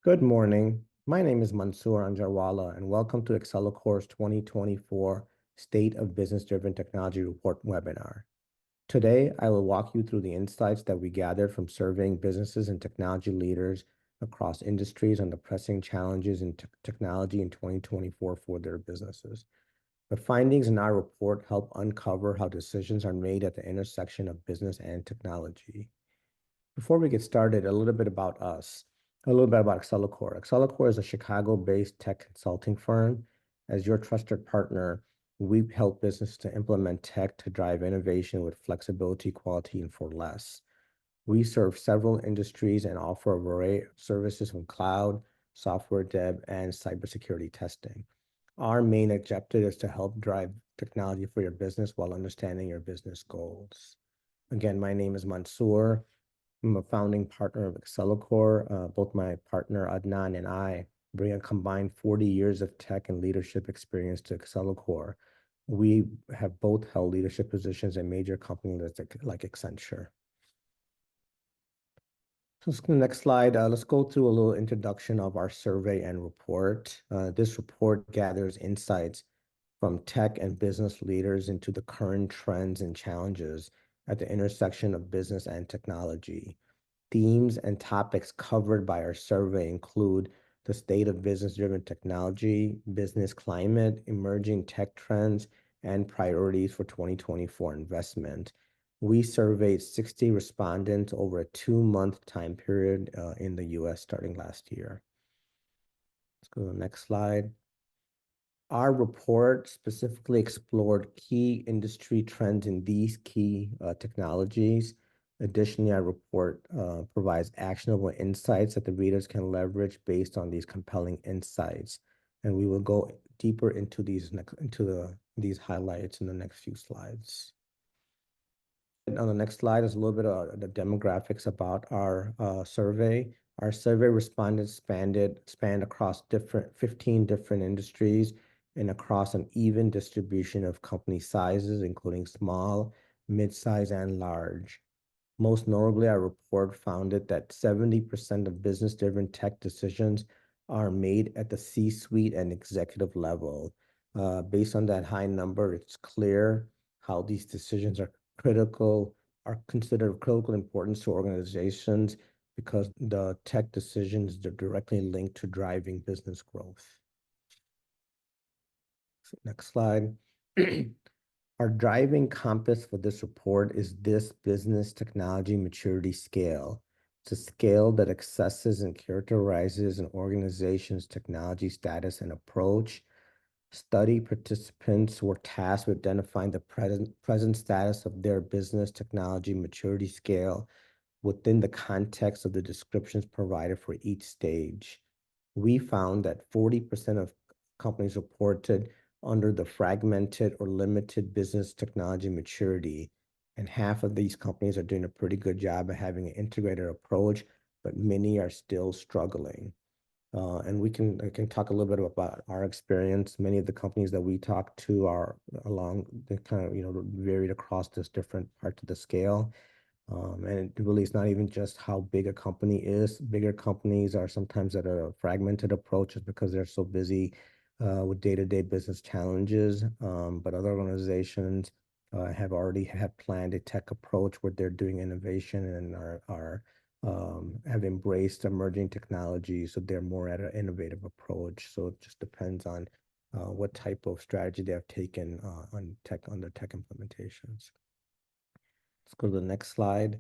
Good morning. My name is Mansoor Anjarwala, and welcome to Xcelacore's 2024 State of Business-Driven Technology Report webinar. Today, I will walk you through the insights that we gathered from surveying businesses and technology leaders across industries on the pressing challenges in technology in 2024 for their businesses. The findings in our report help uncover how decisions are made at the intersection of business and technology. Before we get started, a little bit about us, a little bit about Xcelacore. Xcelacore is a Chicago-based tech consulting firm. As your trusted partner, we help businesses to implement tech to drive innovation with flexibility, quality, and for less. We serve several industries and offer a variety of services from cloud, software dev, and cybersecurity testing. Our main objective is to help drive technology for your business while understanding your business goals. Again, my name is Mansoor. I'm a founding partner of Xcelacore. Both my partner Adnan and I bring a combined 40 years of tech and leadership experience to Xcelacore. We have both held leadership positions in major companies like Accenture. So let's go to the next slide. Let's go through a little introduction of our survey and report. This report gathers insights from tech and business leaders into the current trends and challenges at the intersection of business and technology. Themes and topics covered by our survey include the state of business-driven technology, business climate, emerging tech trends, and priorities for 2024 investment. We surveyed 60 respondents over a 2-month time period in the US starting last year. Let's go to the next slide. Our report specifically explored key industry trends in these key technologies. Additionally, our report provides actionable insights that the readers can leverage based on these compelling insights. And we will go deeper into these highlights in the next few slides. And on the next slide is a little bit of the demographics about our survey. Our survey respondents spanned across 15 different industries and across an even distribution of company sizes, including small, mid-size, and large. Most notably, our report found that 70% of business-driven tech decisions are made at the C-suite and executive level. Based on that high number, it's clear how these decisions are considered of critical importance to organizations because the tech decisions are directly linked to driving business growth. So next slide. Our driving compass for this report is this business technology maturity scale. It's a scale that assesses and characterizes an organization's technology status and approach. Study participants were tasked with identifying the present status of their business technology maturity scale within the context of the descriptions provided for each stage. We found that 40% of companies reported under the fragmented or limited business technology maturity, and half of these companies are doing a pretty good job of having an integrated approach, but many are still struggling. And I can talk a little bit about our experience. Many of the companies that we talk to are they kind of, varied across this different parts of the scale. And it really is not even just how big a company is. Bigger companies are sometimes at a fragmented approach just because they're so busy with day-to-day business challenges. But other organizations have already planned a tech approach where they're doing innovation and have embraced emerging technology, so they're more at an innovative approach. So it just depends on what type of strategy they have taken on their tech implementations. Let's go to the next slide.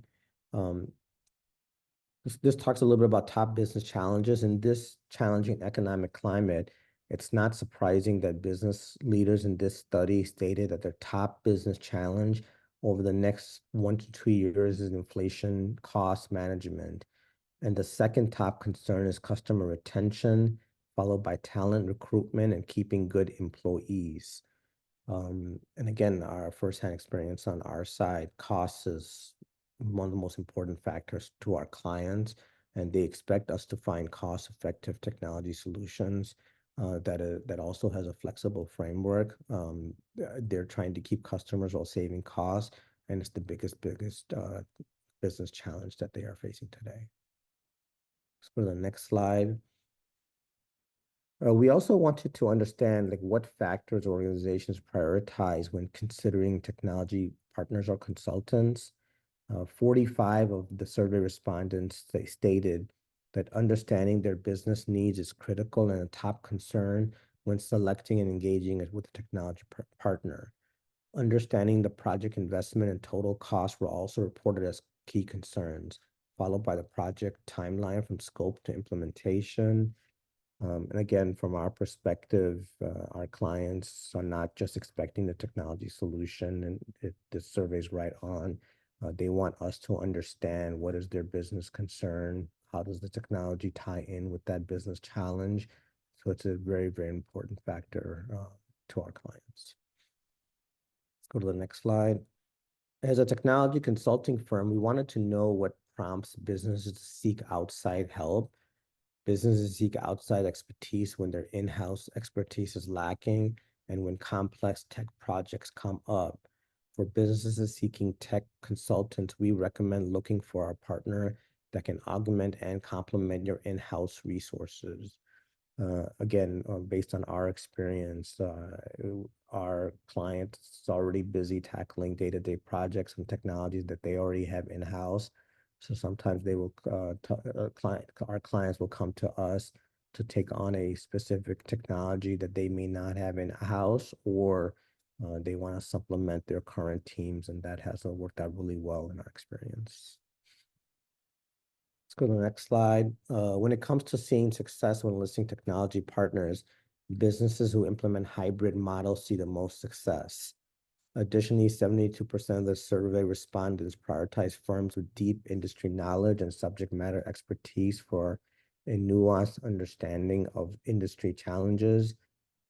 This talks a little bit about top business challenges. In this challenging economic climate, it's not surprising that business leaders in this study stated that their top business challenge over the next 1 to 2 years is inflation cost management. And the second top concern is customer retention, followed by talent recruitment and keeping good employees. And again, our firsthand experience on our side, cost is one of the most important factors to our clients, and they expect us to find cost-effective technology solutions that also has a flexible framework. They're trying to keep customers while saving costs, and it's the biggest business challenge that they are facing today. Let's go to the next slide. We also wanted to understand like what factors organizations prioritize when considering technology partners or consultants. 45 of the survey respondents they stated that understanding their business needs is critical and a top concern when selecting and engaging with a technology partner. Understanding the project investment and total cost were also reported as key concerns, followed by the project timeline from scope to implementation. And again, from our perspective, our clients are not just expecting the technology solution, and the survey's right on. They want us to understand what is their business concern, how does the technology tie in with that business challenge. So it's a very, very important factor to our clients. Let's go to the next slide. As a technology consulting firm, we wanted to know what prompts businesses to seek outside help. Businesses seek outside expertise when their in-house expertise is lacking and when complex tech projects come up. For businesses seeking tech consultants, we recommend looking for a partner that can augment and complement your in-house resources. Again, based on our experience, our clients is already busy tackling day-to-day projects and technologies that they already have in-house. So sometimes they will our clients will come to us to take on a specific technology that they may not have in-house, or they want to supplement their current teams, and that has worked out really well in our experience. Let's go to the next slide. When it comes to seeing success when listing technology partners, businesses who implement hybrid models see the most success. Additionally, 72% of the survey respondents prioritize firms with deep industry knowledge and subject matter expertise for a nuanced understanding of industry challenges.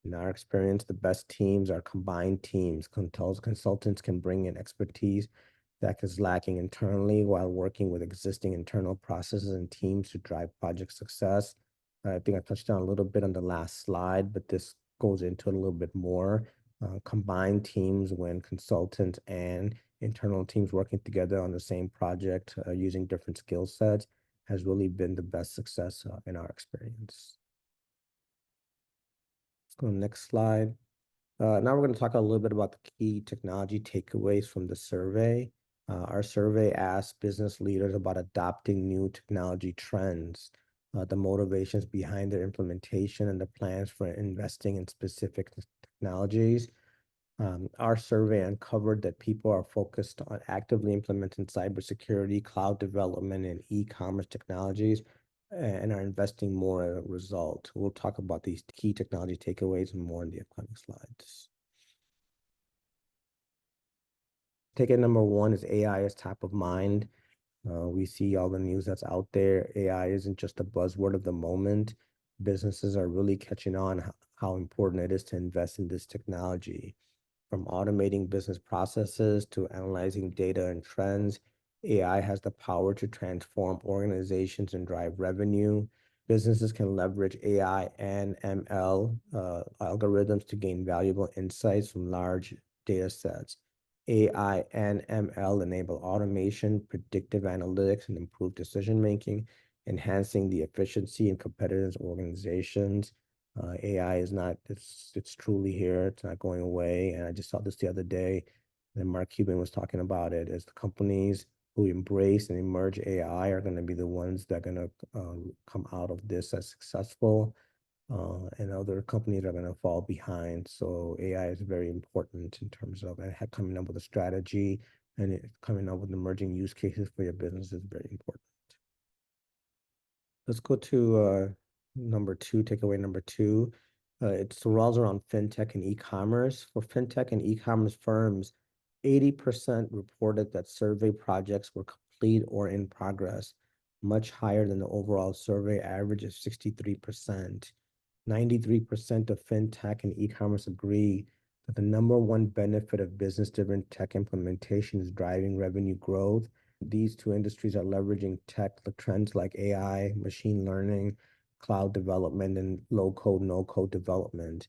In our experience, the best teams are combined teams. Consultants can bring in expertise that is lacking internally while working with existing internal processes and teams to drive project success. I think I touched on a little bit on the last slide, but this goes into it a little bit more. Combined teams when consultants and internal teams working together on the same project using different skill sets has really been the best success in our experience. Let's go to the next slide. Now we're going to talk a little bit about the key technology takeaways from the survey. Our survey asked business leaders about adopting new technology trends, the motivations behind their implementation, and the plans for investing in specific technologies. Our survey uncovered that people are focused on actively implementing cybersecurity, cloud development, and e-commerce technologies, and are investing more as a result. We'll talk about these key technology takeaways more in the upcoming slides. Takeaway number one is AI is top of mind. We see all the news that's out there. AI isn't just a buzzword of the moment. Businesses are really catching on how important it is to invest in this technology. From automating business processes to analyzing data and trends, AI has the power to transform organizations and drive revenue. Businesses can leverage AI and ML algorithms to gain valuable insights from large data sets. AI and ML enable automation, predictive analytics, and improved decision-making, enhancing the efficiency and competitiveness of organizations. AI is not, it's truly here. It's not going away. And I just saw this the other day, and Mark Cuban was talking about it, as the companies who embrace and emerge AI are going to be the ones that are going to come out of this as successful, and other companies are going to fall behind. So AI is very important in terms of coming up with a strategy, and coming up with emerging use cases for your business is very important. Let's go to number two, takeaway number two. It revolves around fintech and e-commerce. For fintech and e-commerce firms, 80% reported that survey projects were complete or in progress, much higher than the overall survey average of 63%. 93% of fintech and e-commerce agree that the number one benefit of business-driven tech implementation is driving revenue growth. These two industries are leveraging tech trends like AI, machine learning, cloud development, and low-code, no-code development.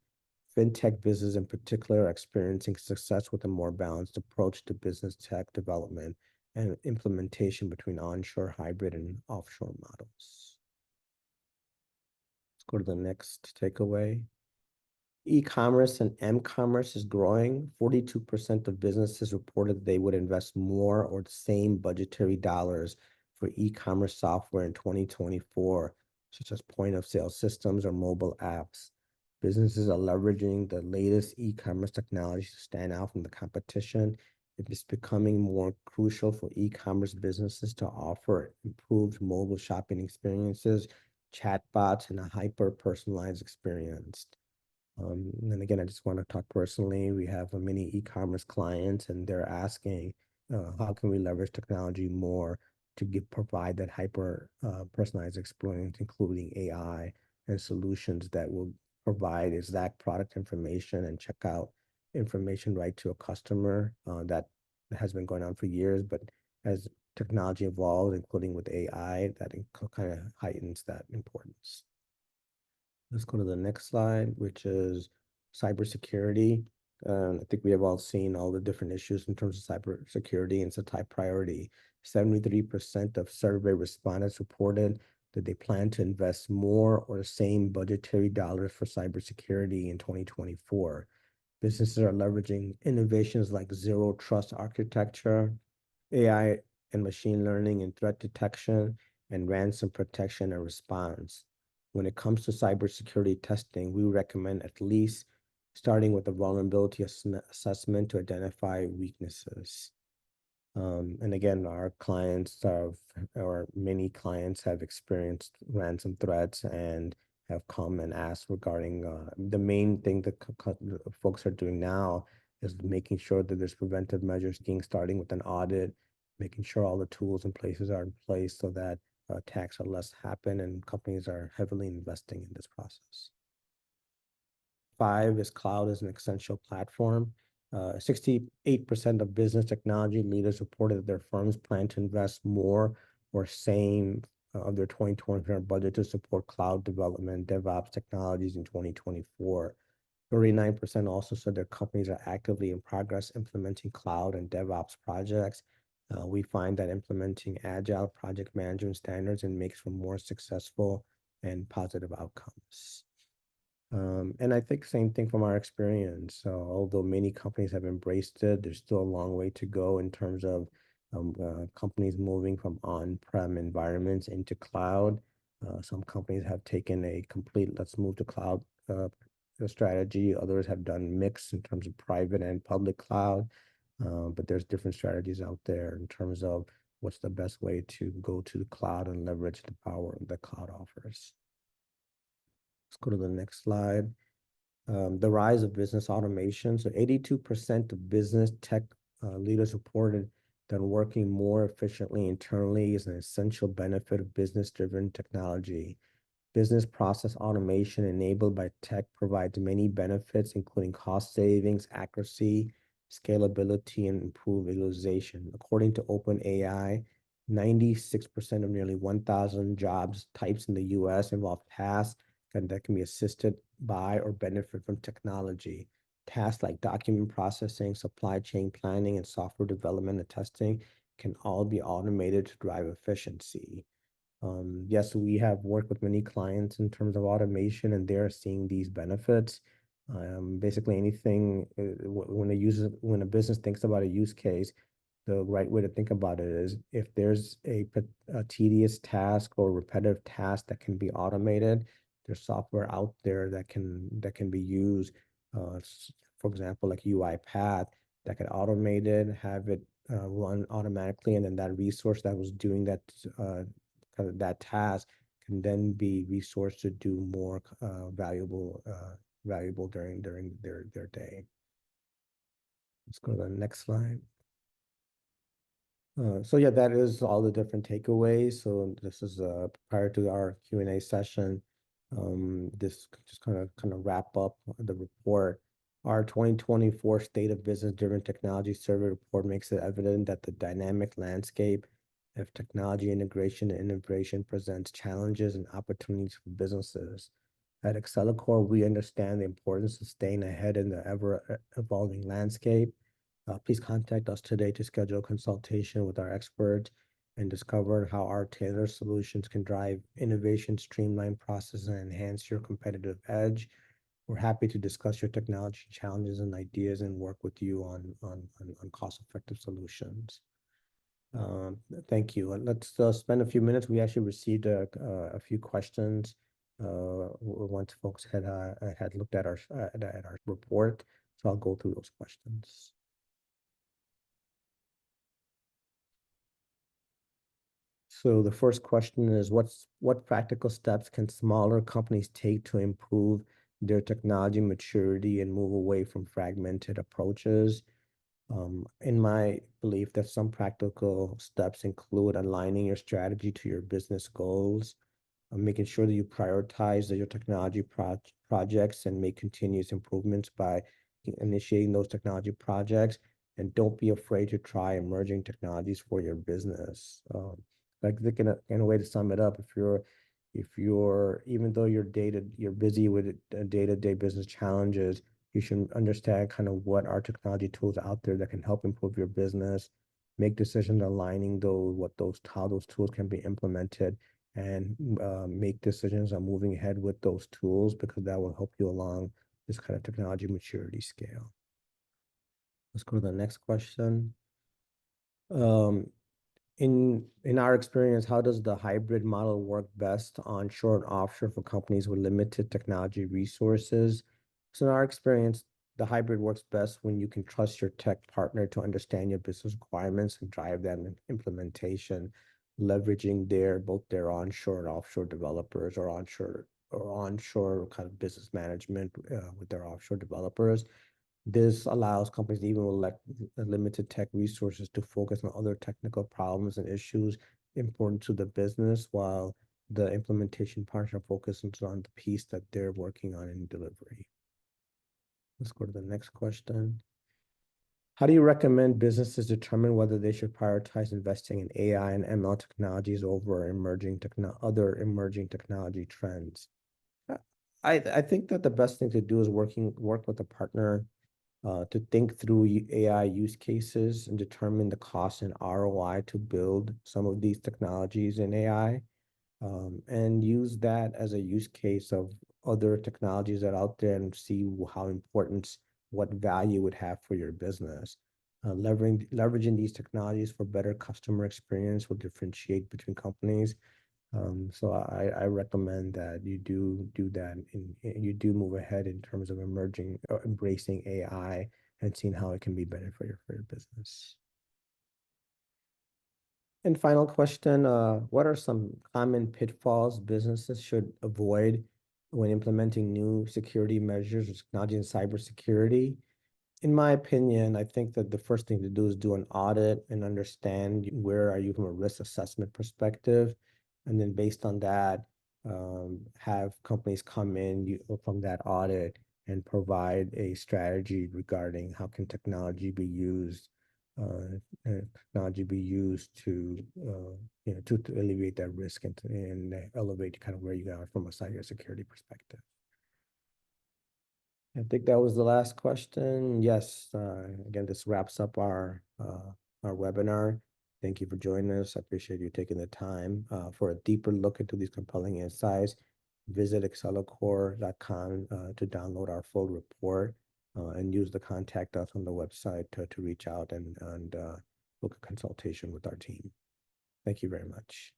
Fintech business in particular are experiencing success with a more balanced approach to business tech development and implementation between onshore, hybrid, and offshore models. Go to the next takeaway. E-commerce and m-commerce is growing. 42% of businesses reported they would invest more or the same budgetary dollars for e-commerce software in 2024, such as point-of-sale systems or mobile apps. Businesses are leveraging the latest e-commerce technology to stand out from the competition. It is becoming more crucial for e-commerce businesses to offer improved mobile shopping experiences, chatbots, and a hyper-personalized experience. And again, I just want to talk personally. We have many e-commerce clients, and they're asking, how can we leverage technology more to provide that hyper personalized experience, including AI and solutions that will provide exact product information and checkout information right to a customer. That has been going on for years, but as technology evolves, including with AI, that kind of heightens that importance. Let's go to the next slide, which is cybersecurity. I think we have all seen all the different issues in terms of cybersecurity, and it's a top priority. 73% of survey respondents reported that they plan to invest more or the same budgetary dollars for cybersecurity in 2024. Businesses are leveraging innovations like zero trust architecture, AI and machine learning and threat detection, and ransom protection and response. When it comes to cybersecurity testing, we recommend at least starting with a vulnerability assessment to identify weaknesses. And again, our clients have, or many clients have experienced ransom threats and have come and asked regarding the main thing that folks are doing now is making sure that there's preventive measures, starting with an audit, making sure all the tools and places are in place so that attacks are less happen, and companies are heavily investing in this process. 5 is cloud as an essential platform. 68% of business technology leaders reported that their firms plan to invest more or same of their 2024 budget to support cloud development, DevOps technologies in 2024. 39% also said their companies are actively in progress implementing cloud and DevOps projects. We find that implementing agile project management standards and makes for more successful and positive outcomes. And I think same thing from our experience. Although many companies have embraced it, there's still a long way to go in terms of companies moving from on-prem environments into cloud. Some companies have taken a complete let's move to cloud strategy. Others have done mix in terms of private and public cloud. But there's different strategies out there in terms of what's the best way to go to the cloud and leverage the power the cloud offers. Let's go to the next slide. The rise of business automation. So 82% of business tech leaders reported that working more efficiently internally is an essential benefit of business-driven technology. Business process automation enabled by tech provides many benefits, including cost savings, accuracy, scalability, and improved visualization. According to OpenAI, 96% of nearly 1,000 jobs types in the US involve tasks that can be assisted by or benefit from technology. Tasks like document processing, supply chain planning, and software development and testing can all be automated to drive efficiency. Yes, we have worked with many clients in terms of automation, and they're seeing these benefits. Basically, anything when a business thinks about a use case, the right way to think about it is if there's a tedious task or repetitive task that can be automated, there's software out there that can be used. For example, like UiPath that can automate it, have it run automatically, and then that resource that was doing that that task can then be resourced to do more valuable during their day. Let's go to the next slide. So yeah, that is all the different takeaways. So this is prior to our Q&A session. This just kind of wrap up the report. Our 2024 State of Business Driven Technology Survey report makes it evident that the dynamic landscape of technology integration and innovation presents challenges and opportunities for businesses. At Xcelacore, we understand the importance of staying ahead in the ever-evolving landscape. Please contact us today to schedule a consultation with our expert and discovered how our tailored solutions can drive innovation, streamline processes, and enhance your competitive edge. We're happy to discuss your technology challenges and ideas and work with you on cost-effective solutions. Um, Thank you. And let's spend a few minutes. We actually received a few questions once folks had looked at our report. So I'll go through those questions. So the first question is, what practical steps can smaller companies take to improve their technology maturity and move away from fragmented approaches? In my belief, that some practical steps include aligning your strategy to your business goals, making sure that you prioritize your technology projects and make continuous improvements by initiating those technology projects. And don't be afraid to try emerging technologies for your business. Like in a way to sum it up, if you're even though you're busy with day-to-day business challenges, you should understand kind of what are technology tools out there that can help improve your business, make decisions aligning how those tools can be implemented, and make decisions on moving ahead with those tools, because that will help you along this kind of technology maturity scale. Let's go to the next question. Um, in our experience, how does the hybrid model work best onshore and offshore for companies with limited technology resources? So in our experience, the hybrid works best when you can trust your tech partner to understand your business requirements and drive that implementation, leveraging both their onshore and offshore developers, or onshore kind of business management with their offshore developers. This allows companies, even with limited tech resources, to focus on other technical problems and issues important to the business, while the implementation partner focuses on the piece that they're working on in delivery. Let's go to the next question. How do you recommend businesses determine whether they should prioritize investing in AI and ML technologies over other emerging technology trends? I think that the best thing to do is work with a partner to think through AI use cases and determine the cost and ROI to build some of these technologies in AI, and use that as a use case of other technologies that are out there, and see what value it would have for your business. Leveraging these technologies for better customer experience will differentiate between companies. So I recommend that you do that, and you do move ahead in terms of embracing AI and seeing how it can be better for your business. And final question, what are some common pitfalls businesses should avoid when implementing new security measures or technology and cybersecurity? In my opinion, I think that the first thing to do is do an audit and understand where are you from a risk assessment perspective. And then based on that, have companies come in from that audit and provide a strategy regarding how can technology be used to to alleviate that risk, and elevate kind of where you are from a cybersecurity perspective. I think that was the last question. Yes, again, this wraps up our webinar. Thank you for joining us. I appreciate you taking the time. For a deeper look into these compelling insights, visit Xcelacore.com to download our full report, and use the contact us on the website to reach out and book a consultation with our team. Thank you very much.